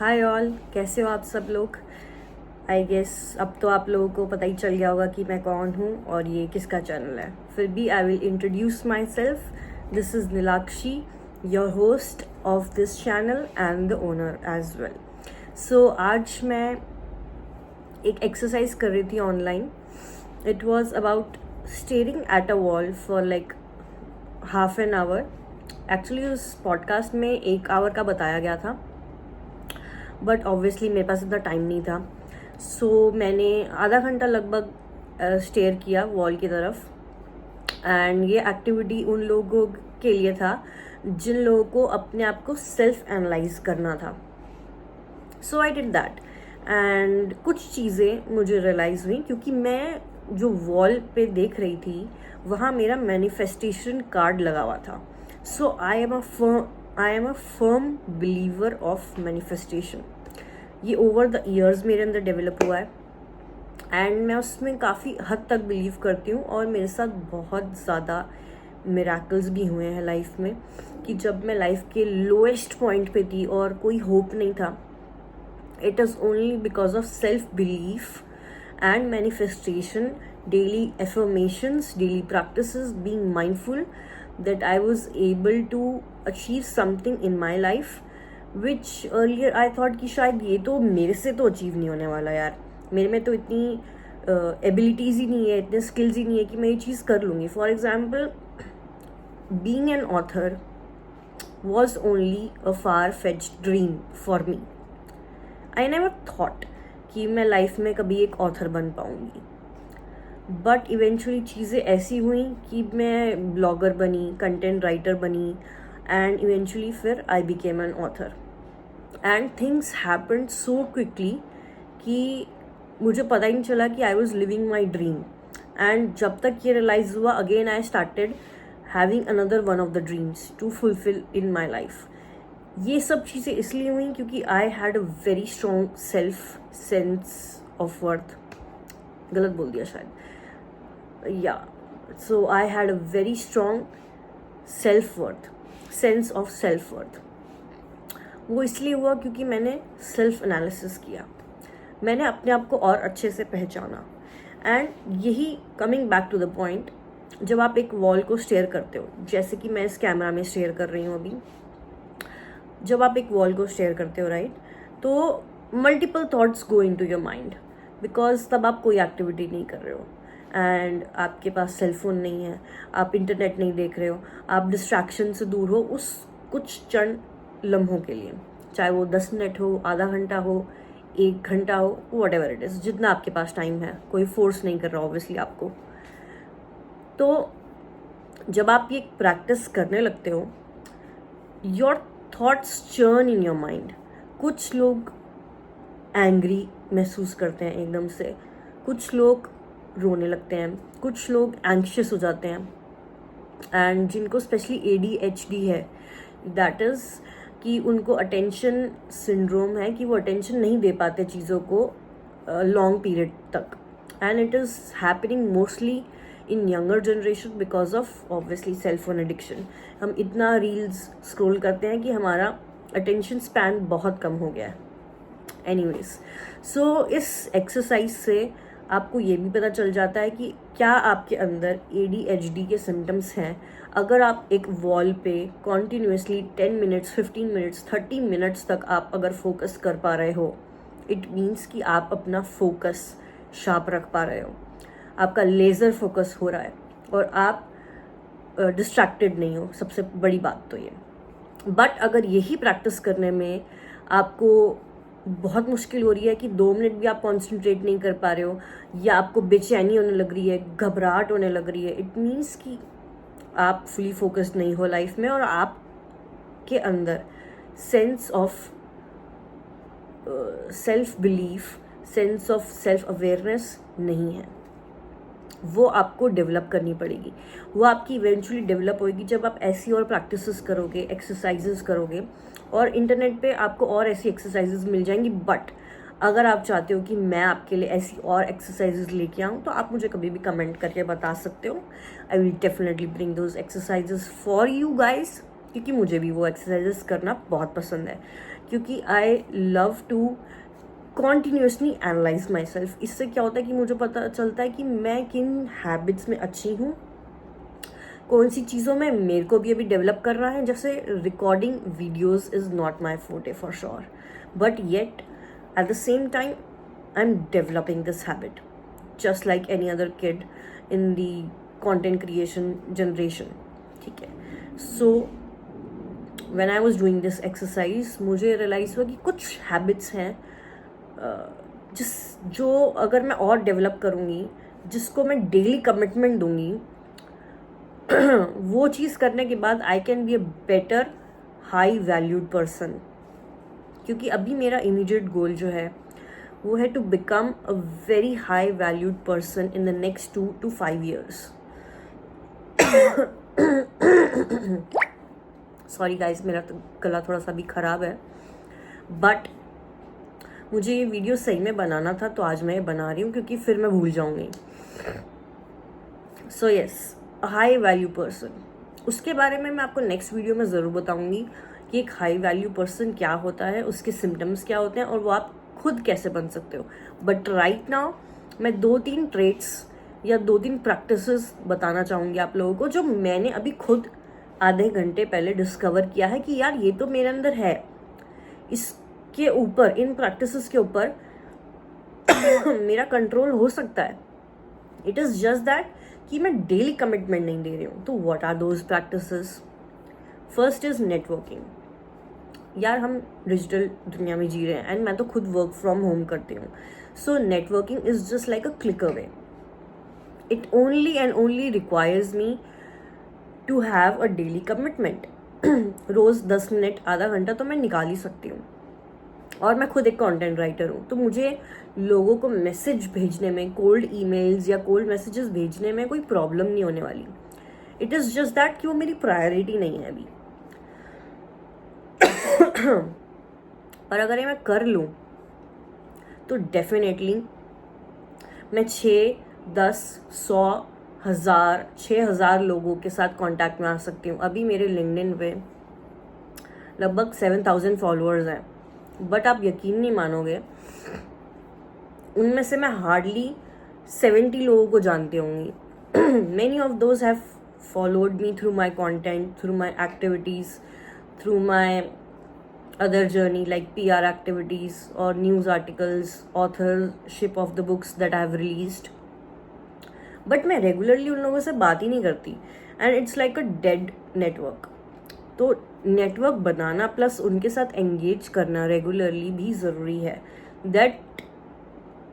Hi all, कैसे हो आप सब लोग। आई गेस अब तो आप लोगों को पता ही चल गया होगा कि मैं कौन हूँ और ये किसका चैनल है। फिर भी I will introduce myself. This is Neelakshi, your host of this channel and the owner as well. So आज मैं एक एक्सरसाइज कर रही थी online. It was about staring at a wall for like half an hour. Actually उस podcast में 1 our का बताया गया था, बट ऑब्वियसली मेरे पास इतना टाइम नहीं था। सो मैंने आधा घंटा लगभग स्टेयर किया वॉल की तरफ। एंड ये एक्टिविटी उन लोगों के लिए था जिन लोगों को अपने आप को सेल्फ एनालाइज करना था। So I did that and कुछ चीज़ें मुझे रियलाइज़ हुई, क्योंकि मैं जो वॉल पे देख रही थी वहाँ मेरा मैनिफेस्टेशन कार्ड लगा हुआ था। So I am a firm believer of manifestation. ये ओवर द ईयर्स मेरे अंदर डेवलप हुआ है एंड मैं उसमें काफ़ी हद तक बिलीव करती हूँ। और मेरे साथ बहुत ज़्यादा मिराकल्स भी हुए हैं लाइफ में, कि जब मैं लाइफ के लोएस्ट पॉइंट पे थी और कोई होप नहीं था, it is only because of self-belief and manifestation, daily affirmations, daily practices, being mindful, that I was able to achieve something in my life which earlier I thought कि शायद ये तो मेरे से तो अचीव नहीं होने वाला यार, मेरे में तो इतनी एबिलिटीज़ ही नहीं है, इतने स्किल्स ही नहीं है कि मैं ये चीज़ कर लूँगी। For example, being an author was only a far-fetched dream for me. I never thought कि मैं लाइफ में कभी एक ऑथर बन पाऊँगी, बट इवेंचुअली चीज़ें ऐसी हुई कि मैं ब्लॉगर बनी, कंटेंट राइटर बनी, एंड इवेंचुअली फिर I became an author. And things happened so quickly कि मुझे पता ही नहीं चला कि I was living my dream. And जब तक ये रियलाइज़ हुआ, again I started having another one of the dreams to fulfil in my life. ये सब चीज़ें इसलिए हुई क्योंकि I had a very strong self sense of worth. गलत बोल दिया शायद, या so I had a very strong self worth, sense of self worth. वो इसलिए हुआ क्योंकि मैंने सेल्फ एनालिसिस किया, मैंने अपने आप को और अच्छे से पहचाना। एंड यही coming back to the point, जब आप एक वॉल को स्टेयर करते हो, जैसे कि मैं इस कैमरा में स्टेयर कर रही हूँ अभी, जब आप एक वॉल को शेयर करते हो राइट, तो multiple thoughts go into your mind, because तब आप कोई एक्टिविटी नहीं कर रहे हो एंड आपके पास सेलफोन नहीं है, आप इंटरनेट नहीं देख रहे हो, आप डिस्ट्रैक्शन से दूर हो उस कुछ चंद लम्हों के लिए, चाहे वो 10 मिनट हो, आधा घंटा हो, 1 घंटा हो, वट एवर इट इज़, जितना आपके पास टाइम है। कोई फोर्स नहीं कर रहा ऑब्वियसली आपको। तो जब आप ये प्रैक्टिस करने लगते हो, your thoughts churn in your mind. कुछ लोग एंग्री महसूस करते हैं एकदम से, कुछ लोग रोने लगते हैं, कुछ लोग एंक्शियस हो जाते हैं। एंड जिनको स्पेशली ADHD है, दैट इज़ कि उनको अटेंशन सिंड्रोम है, कि वो अटेंशन नहीं दे पाते चीज़ों को लॉन्ग पीरियड तक। And it is happening mostly in younger generation because of obviously cell phone addiction. हम इतना रील्स स्क्रॉल करते हैं कि हमारा अटेंशन स्पैन बहुत कम हो गया है। एनीवेज, सो इस एक्सरसाइज से आपको ये भी पता चल जाता है कि क्या आपके अंदर ADHD के सिम्टम्स हैं। अगर आप एक वॉल पे कॉन्टीन्यूसली 10 मिनट्स, 15 मिनट्स, 30 मिनट्स तक आप अगर फोकस कर पा रहे हो, इट मीन्स कि आप अपना फोकस शार्प रख पा रहे हो, आपका लेज़र फोकस हो रहा है और आप डिस्ट्रैक्टेड नहीं हो। सबसे बड़ी बात तो ये। बट अगर यही प्रैक्टिस करने में आपको बहुत मुश्किल हो रही है कि 2 मिनट भी आप कॉन्सेंट्रेट नहीं कर पा रहे हो, या आपको बेचैनी होने लग रही है, घबराहट होने लग रही है, इट मीन्स कि आप फुली फोकस्ड नहीं हो लाइफ में, और आपके अंदर sense of self belief, sense of self awareness नहीं है। वो आपको डेवलप करनी पड़ेगी। वो आपकी इवेंचुअली डेवलप होगी जब आप ऐसी और प्रैक्टिसेस करोगे, एक्सरसाइजेस करोगे, और इंटरनेट पे आपको और ऐसी एक्सरसाइजेस मिल जाएंगी। बट अगर आप चाहते हो कि मैं आपके लिए ऐसी और एक्सरसाइजेस लेके आऊँ, तो आप मुझे कभी भी कमेंट करके बता सकते हो। I will definitely bring those exercises for you guys. क्योंकि मुझे भी वो एक्सरसाइजेस करना बहुत पसंद है, क्योंकि I love to continuously analyse myself. इससे क्या होता है कि मुझे पता चलता है कि मैं किन हैबिट्स में अच्छी हूँ, कौन सी चीज़ों में मेरे को भी अभी डेवलप करना है। जैसे recording videos is not my forte for sure, but yet at the same time I am developing this habit just like any other kid in the content creation generation. ठीक है, so when I was doing this exercise मुझे realise हुआ कि कुछ habits हैं जो अगर मैं और डेवलप करूँगी, जिसको मैं डेली कमिटमेंट दूंगी, वो चीज़ करने के बाद I can be a better high valued person. क्योंकि अभी मेरा इमीडिएट गोल जो है वो है to become a very high valued person in the next 2 to 5 years। Sorry guys, मेरा तो गला थोड़ा सा भी ख़राब है, बट मुझे ये वीडियो सही में बनाना था तो आज मैं ये बना रही हूँ, क्योंकि फिर मैं भूल जाऊँगी। So yes, high value person, उसके बारे में मैं आपको नेक्स्ट वीडियो में ज़रूर बताऊँगी कि एक हाई वैल्यू पर्सन क्या होता है, उसके सिम्टम्स क्या होते हैं और वो आप खुद कैसे बन सकते हो। बट राइट नाउ मैं 2-3 ट्रेट्स या 2-3 प्रैक्टिसेस बताना चाहूँगी आप लोगों को, जो मैंने अभी खुद आधे घंटे पहले डिस्कवर किया है कि यार ये तो मेरे अंदर है। इसके ऊपर, इन प्रैक्टिसेस के ऊपर मेरा कंट्रोल हो सकता है। इट इज़ जस्ट दैट कि मैं डेली कमिटमेंट नहीं दे रही हूँ। तो what are those practices? First is networking. यार हम डिजिटल दुनिया में जी रहे हैं एंड मैं तो खुद वर्क फ्रॉम होम करती हूँ। So networking is just like a click away. It only and only requires me to have a daily commitment. रोज़ 10 मिनट, आधा घंटा तो मैं निकाल ही सकती हूँ। और मैं खुद एक कंटेंट राइटर हूँ, तो मुझे लोगों को मैसेज भेजने में, कोल्ड ईमेल्स या कोल्ड मैसेजेस भेजने में कोई प्रॉब्लम नहीं होने वाली। इट इज़ जस्ट दैट कि वो मेरी प्रायोरिटी नहीं है अभी। पर अगर ये मैं कर लूँ तो डेफिनेटली मैं 6, 10, 100, 1000, 6000 लोगों के साथ कांटेक्ट में आ सकती हूँ। अभी मेरे लिंक्डइन पे लगभग 7000 फॉलोअर्स हैं, बट आप यकीन नहीं मानोगे, उनमें से मैं हार्डली 70 लोगों को जानती होंगी। Many of those have followed me through my content, through my activities, through my other journey like PR activities or news articles, authorship of the books that I have released. But मैं regularly उन लोगों से बात ही नहीं करती and it's like a dead network. तो network बनाना plus उनके साथ एंगेज करना रेगुलरली भी ज़रूरी है। That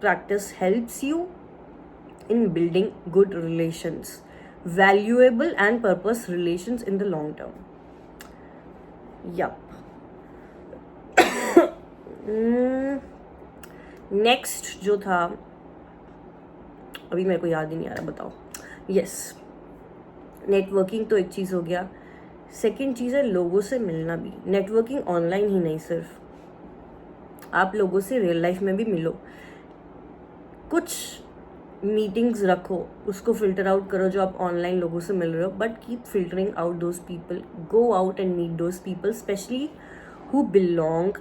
practice helps you in building good relations, valuable and purpose relations in the long term. Yup. Next जो था, अभी मेरे को याद ही नहीं आ रहा, बताओ। यस, नेटवर्किंग तो एक चीज़ हो गया। सेकंड चीज़ है लोगों से मिलना भी। नेटवर्किंग ऑनलाइन ही नहीं, सिर्फ आप लोगों से रियल लाइफ में भी मिलो। कुछ मीटिंग्स रखो, उसको फिल्टर आउट करो जो आप ऑनलाइन लोगों से मिल रहे हो, but keep filtering out those people. Go out and meet those people, specially who belong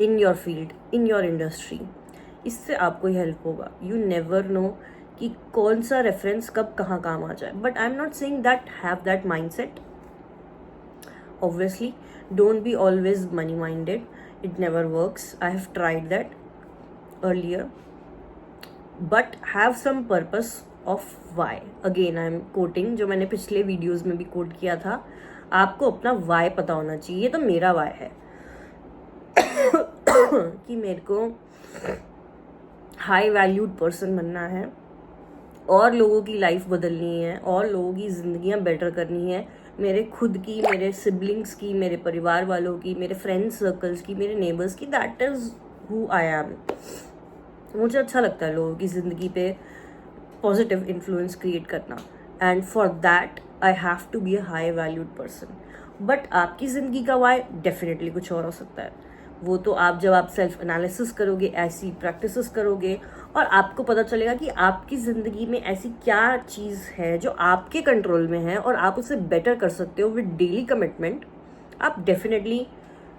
in your field, in your industry. इससे आपको ही हेल्प होगा। यू नेवर नो कि कौन सा रेफरेंस कब कहाँ काम आ जाए। But I am not saying that have that mindset. Obviously don't be always money minded, it never works. I have tried that earlier, but have some purpose of why. Again I am quoting, जो मैंने पिछले videos में भी coat किया था, आपको अपना Y पता होना चाहिए। ये तो मेरा वाई है कि मेरे को हाई वैल्यूड पर्सन बनना है और लोगों की लाइफ बदलनी है और लोगों की ज़िंदगियाँ बेटर करनी है। मेरे खुद की, मेरे सिबलिंग्स की, मेरे परिवार वालों की, मेरे फ्रेंड्स सर्कल्स की, मेरे नेबर्स की। That is who I am. मुझे अच्छा लगता है लोगों की ज़िंदगी पे पॉजिटिव इन्फ्लुएंस क्रिएट करना, and for that I have to be a high valued person. But आपकी ज़िंदगी का वाई डेफिनेटली कुछ और हो सकता है। वो तो आप जब आप सेल्फ एनालिसिस करोगे, ऐसी प्रैक्टिसेस करोगे, और आपको पता चलेगा कि आपकी ज़िंदगी में ऐसी क्या चीज़ है जो आपके कंट्रोल में है और आप उसे बेटर कर सकते हो विद डेली कमिटमेंट, आप डेफिनेटली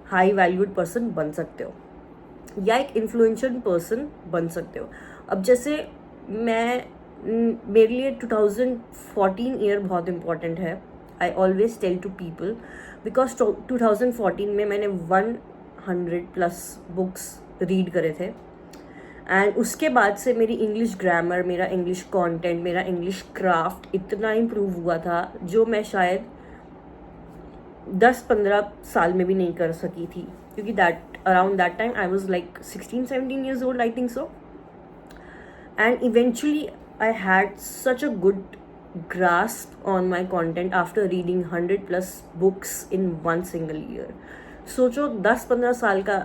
हाई वैल्यूड पर्सन बन सकते हो या एक इन्फ्लुएंशियल पर्सन बन सकते हो। अब जैसे मेरे लिए 2014 ईयर बहुत इम्पॉर्टेंट है। I always tell to people because 2014 में मैंने 100+ बुक्स रीड करे थे, एंड उसके बाद से मेरी इंग्लिश ग्रामर, मेरा इंग्लिश कंटेंट, मेरा इंग्लिश क्राफ्ट इतना इम्प्रूव हुआ था जो मैं शायद 10-15 साल में भी नहीं कर सकी थी, क्योंकि around that time I was like 16-17 years old, I think so. And eventually I had such a good grasp on my content after reading 100+ books in one single year. सोचो 10-15 साल का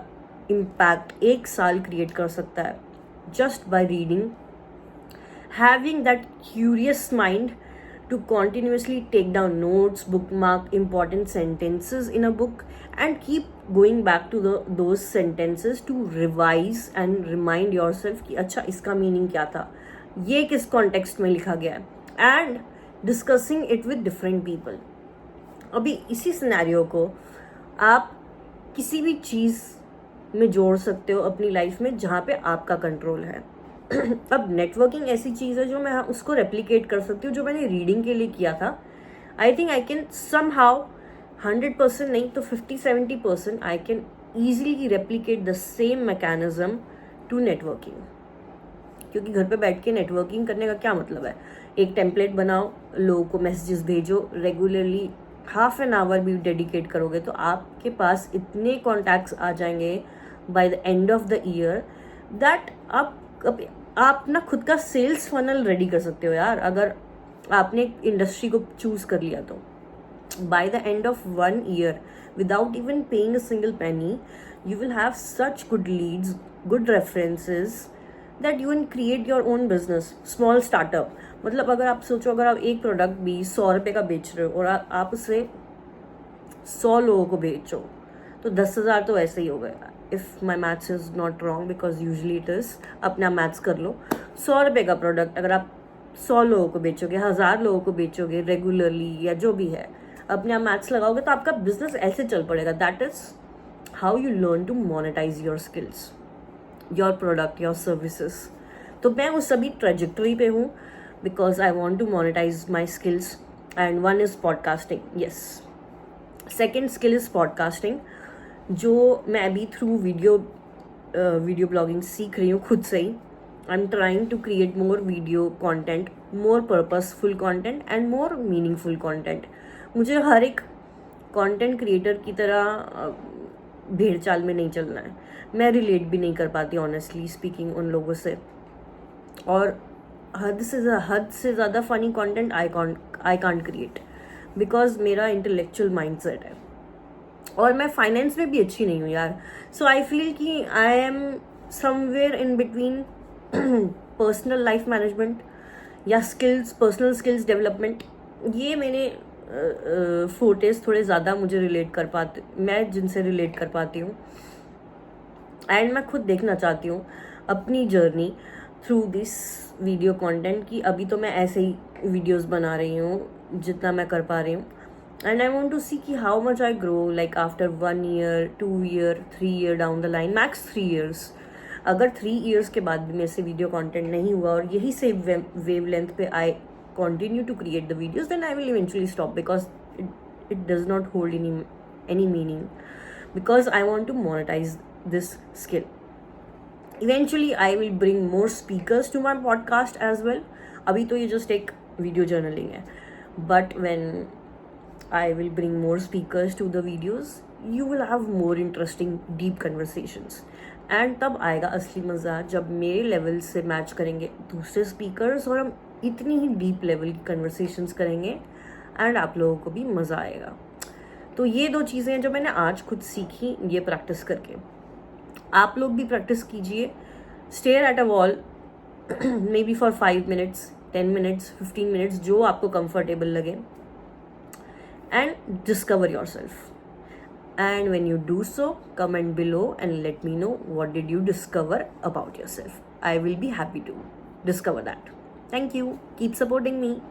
इम्पैक्ट एक साल क्रिएट कर सकता है just by reading, having that curious mind to continuously take down notes, bookmark important sentences in a book and keep going back to those sentences to revise and remind yourself कि अच्छा इसका meaning क्या था, ये किस context में लिखा गया है, and discussing it with different people. अभी इसी सिनेरियो को आप किसी भी चीज़ में जोड़ सकते हो अपनी लाइफ में जहाँ पे आपका कंट्रोल है। अब नेटवर्किंग ऐसी चीज़ है जो मैं उसको रेप्लिकेट कर सकती हूँ जो मैंने रीडिंग के लिए किया था। I think I can somehow 100% नहीं तो 50-70% I can easily replicate the same mechanism to networking. क्योंकि घर पे बैठ के नेटवर्किंग करने का क्या मतलब है, एक टेम्पलेट बनाओ, लोगों को मैसेजेस भेजो, रेगुलरली हाफ एन आवर भी डेडिकेट करोगे तो आपके पास इतने कॉन्टैक्ट्स आ जाएंगे by the end of the year that आप ना खुद का सेल्स फनल रेडी कर सकते हो यार, अगर आपने एक इंडस्ट्री को चूज कर लिया तो। By the end of 1 year without even paying a single penny you will have such good leads, good references that you can create your own business, small startup। मतलब अगर आप सोचो, अगर आप एक प्रोडक्ट भी 100 रुपये का बेच रहे हो और आप उसे 100 लोगों को बेचो तो 10,000 तो ऐसे ही हो गए। If my maths is not wrong because usually it is, अपना मैथ्स कर लो। 100 रुपये का प्रोडक्ट अगर आप 100 लोगों को बेचोगे, 1000 लोगों को बेचोगे रेगुलरली या जो भी है, अपने आप मैथ्स लगाओगे तो आपका बिजनेस ऐसे चल पड़ेगा। That is how you learn to monetise your skills, your product, your services. तो मैं उस सभी ट्रेजेक्टरी पे हूँ because I want to monetise my skills, and one is podcasting. Yes, second skill is podcasting, जो मैं अभी थ्रू वीडियो ब्लॉगिंग सीख रही हूँ खुद से ही। I am trying to create more video content, more purposeful content and more meaningful content. मुझे हर एक कंटेंट क्रिएटर की तरह भेड़ चाल में नहीं चलना है। मैं रिलेट भी नहीं कर पाती ऑनेस्टली स्पीकिंग उन लोगों से, और हद से ज़्यादा funny content I can't create because मेरा इंटेलेक्चुअल माइंडसेट है, और मैं फाइनेंस में भी अच्छी नहीं हूँ यार। सो आई फील कि I am somewhere in between personal life management या स्किल्स, पर्सनल स्किल्स डेवलपमेंट। ये मेरे फोर्टेज थोड़े ज़्यादा मुझे रिलेट कर पाते, मैं जिनसे रिलेट कर पाती हूँ, एंड मैं खुद देखना चाहती हूँ अपनी journey through this video content की। अभी तो मैं ऐसे ही वीडियोस बना रही हूँ जितना मैं कर पा रही हूँ, एंड आई वांट टू सी कि how much I grow like after 1 year, 2 year, 3 year down the line, max 3 years। अगर 3 years के बाद भी मेरे से वीडियो कंटेंट नहीं हुआ और यही से वेव लेंथ पे आई continue to create the videos, then I will eventually stop because it does not hold any meaning, because I want to monetize this skill. Eventually I will bring more speakers to my podcast as well. अभी तो ये just एक video journaling है, but when I will bring more speakers to the videos, you will have more interesting deep conversations. And तब आएगा असली मज़ा जब मेरे लेवल से मैच करेंगे दूसरे स्पीकर्स और हम इतनी ही डीप लेवल की कन्वर्सेशंस करेंगे, एंड आप लोगों को भी मज़ा आएगा। तो ये 2 चीज़ें हैं जो मैंने आज खुद सीखी ये प्रैक्टिस करके। आप लोग भी प्रैक्टिस कीजिए। Stare at a wall may be for 5 minutes, 10 minutes, 15 minutes, जो आपको कंफर्टेबल लगे, and discover your self. And when you do so, comment below and let me know what did you discover about yourself. I will be happy to discover that. Thank you. Keep supporting me.